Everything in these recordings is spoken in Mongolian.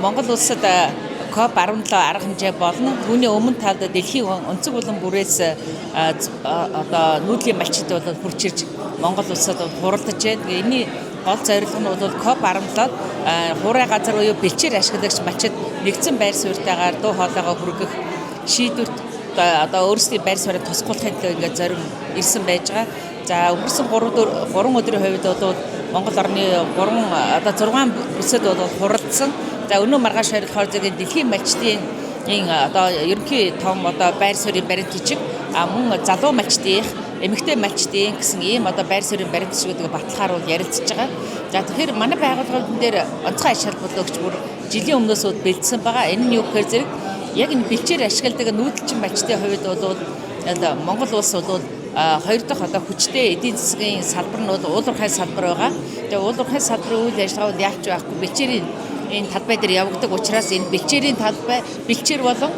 Монгол улсад COP17 арга хэмжээ болно. Түүний өмнө талд дэлхийн онцөг улам бүрээс нүүдлийн малчид бол хурж ирж Монгол улсад хуралдаж байна. Энэний гол зорилго нь бол COP17-д хуурай газар буюу бэлчээр ашиглагч малчид нэгдсэн байр суурийтайгаар дуу хоолойгоо хүргэх шийдвэрт өөрсдийн байр сууриа тусгуулахын төлөө ингээд зориг ирсэн байж байгаа. За өнгөрсөн 3 өдрийн хувьд бол Монгол орны 6 бүсэд бол хуралдсан. За өнөө маргааш харилцаар зэрэг дэлхийн малчдын ерөнхий том байр суурийн баримт жижиг мөн залуу малчдын эмэгтэй малчдын гэсэн ийм байр суурийн баримт жижигүүд баталгаар бол ярилцж байгаа. За тэгэхээр манай байгууллагын дээр онцгой аж холбогдол өгч бүр жилийн өмнөөс бэлдсэн байгаа. Энэ нь юу гэхээр зэрэг яг энэ бэлчээр ашигладаг нүүдэлчин малчдын хувьд бол Монгол улс бол хоёр дахь хүчтэй эдийн засгийн салбар нь уулуурхай салбар байгаа. Тэгээ уулуурхай салбарын үйл ажиллагаа яач байхгүй бэлчээрийн энэ талбай дээр явагддаг учраас энэ бэлчээрийн талбай бэлчээр болон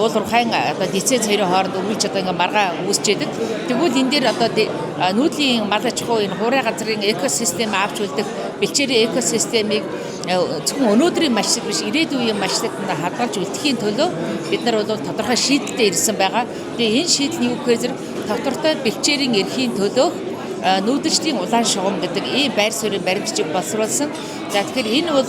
уулуурхайн лиценз хоёрын хооронд үргэлж ингээ маргаан үүсчээдэг. Тэгвэл энэ дээр нүүдлийн мал аж ахуй энэ хуурай газрын экосистем авч үлдэх бэлчээрийн экосистемийг зөвхөн өнөөдрийн малчид биш ирээдүйн малчидад хадгалж үлдэхийн төлөө бид нар бол тодорхой шийдэлтэй ирсэн байгаа. Тэгээ энэ шийдэл нь юу гэхээр зэрэг тогтвортой бэлчээрийн эрхийн төлөөх нүүдэлчдийн улаан шугам гэдэг ийм байр суурийн баримтчиг боловсруулсан. За тэгэхээр энэ бол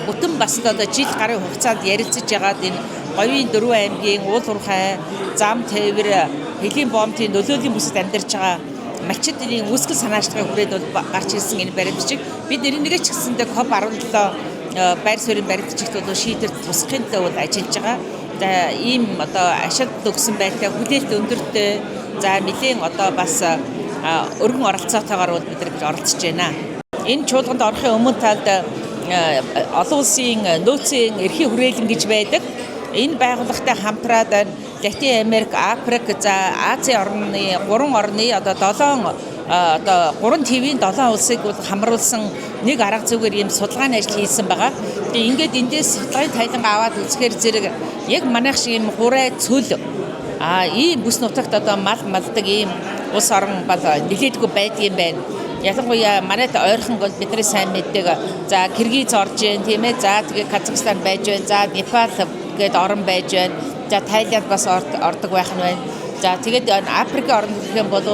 бүтэн бас жил гарын хугацаанд ярилцаж байгаад энэ Говийн 4 аймгийн уулуурхай, зам тээвэр, Хэлийн боомтын нөлөөлийн бүсэд амьдарч байгаа малчидын үүсгэл санаачлагын хүрээд бол гарч ирсэн энэ баримтчиг бид нэрнийгээ ч гэсэндээ COP17 байр суурийн баримтчигт бол шийдвэр тусахын төлөө ажиллаж байгаа. За ийм ашиг төгсөн байдлаа хүлээлт өндөртэй за нэлийн бас өргөн оролцоотойгоор бол бид нар оролцож байна. Энэ чуулганд орохын өмнө талд олон улсын нөөцийн эрхийн хүрээлэн гэж байдаг. Энэ байгууллагатай хамтраад Латин Америк, Африк, за Азийн орны 3 орны 3 твийн 7 улсыг хамруулсан нэг арга зүгээр ийм судалгааны ажил хийсэн байгаа. Тэгээ ингээд эндээс судалгааны тайлангаа аваад үзэхээр зэрэг яг манайх шиг ийм хуурай цөл ийм бүс нутагт мал малдаг ийм улс орн бол нэлээдгүй байдаг юм байна. Ялангуяа манайд ойрхон бол бидний сайн мэддэг за Киргиз орж जैन тийм ээ. За тэгээ Казахстан байж байна. За Непал гээд орн байж байна. За Тайланд бас ордог байх нь байна. За тэгээд Африкийн орн гэх юм бол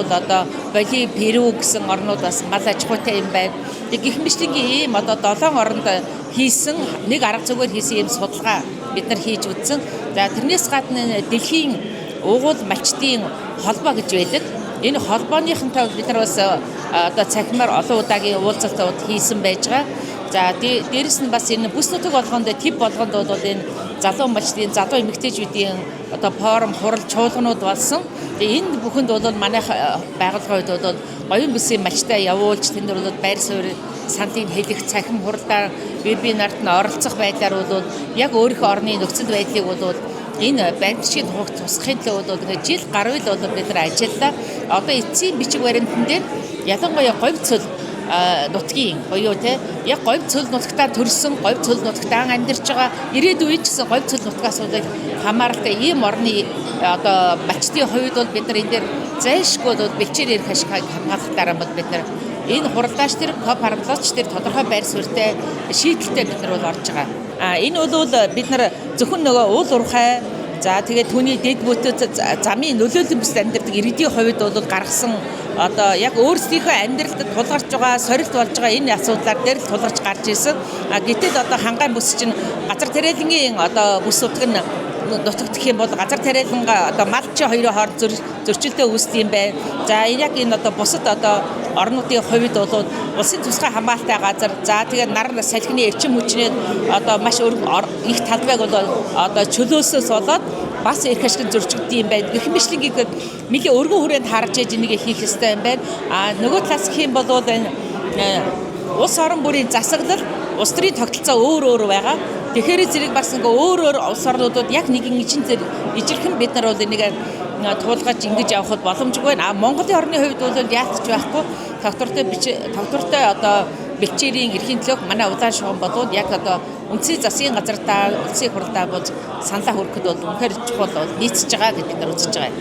Боли, Перу гэсэн орнууд бас мал аж ахуйтай юм байна. Тэг гэх мэтлэнгийн ийм 7 оронд хийсэн нэг арга зүгээр хийсэн ийм судалгаа бид нар хийж үзсэн. За тэрнээс гадна дэлхийн угуул малчдын холбоо гэж байдаг. Энэ холбооныхонтой бид нар бас цахимаар олон удаагийн уулзалт хийсэн байж байгаа. За дээрэс нь бас энэ бүс нутаг болгонд тип болгонд бол энэ залуу малчдын залуу эмэгтэйчүүдийн форум хурал чуулганууд болсон. Тэгээ энэ бүхэнд бол манай байгууллагын хувьд бол говийн бүсийн малчтай явуулж тэнд бол байр суурь саналыг хэлэх цахим хуралдаар вебинарт нь оролцох байдлаар бол яг өөрийнхөө орны нөхцөл байдлыг бол энэ баримтчгийн хугацаанд тусахын төлөө бол ингээд жил гаруй л бол бид нар ажиллаа. Одоо эцсийн бичиг баримтан дээр ялангуяа говь цөл нутгийн буюу яг говь цөл нутагтаа төрсэн говь цөл нутагтаа амьдарч байгаа ирээдүйн ч гэсэн говь цөл нутгаас хамааралтай ийм орны малчдын хувьд бол бид нар энэ дээр зайлшгүй бол бэлчээр ирэх ашиг хамгаалах дараа бол бид нар энэ хуралдаач тэр COP17 тэр тодорхой байр суурьтай шийдэлтэй бид нар бол орж байгаа. Энэ бол бид нар зөвхөн нөгөө уулуурхай за тэгээд түүний дэд бүтц замын нөлөөллийн бүсд амьдардаг иргэдийн хувьд бол гаргасан яг өөрсдийнхөө амьдралд тулгарч байгаа сорилт болж байгаа энэ асуудлаар дээр л тулгарч гарч ирсэн. Гэтэл хангаан бүс чинь газар тариалангийн бүс нутагт гэх юм бол газар тариаланга малчин хоёрын хооронд зөрчилдөө үүсдэг юм байна. За яг энэ бусад орнуудын хувьд бол улсын тусгай хамгаалалтай газар за тэгээд нар салхины эрчим хүчний маш их талбайг бол чөлөөсөөс болоод бас эрх ашиг зөрчигддөг юм байна. Гэх мэтлэнгийг нэлийн өргөн хүрээнд харж ээж энийг хийх ёстой юм байна. Нөгөө талаас гэх юм бол улс орон бүрийн засаглал улс төрийн тогтолцоо өөр байгаа. Тэгэхээр зэрэг бас өөр улс орнуудад яг нэгэн ижилхэн бид нар бол энийг туулгаж ингэж явахд боломжгүй байна. Монголын орны хувьд бол яалтч байхгүй тогтвортой бэлчээрийн эрхийн төлөөх манай улаан шугам бол яг үндсийн засгийн газартаа улсын хурлаа бол саналаа хүргэхэд бол үнэхээр чухал нийцэж байгаа гэж бид нар үзэж байгаа.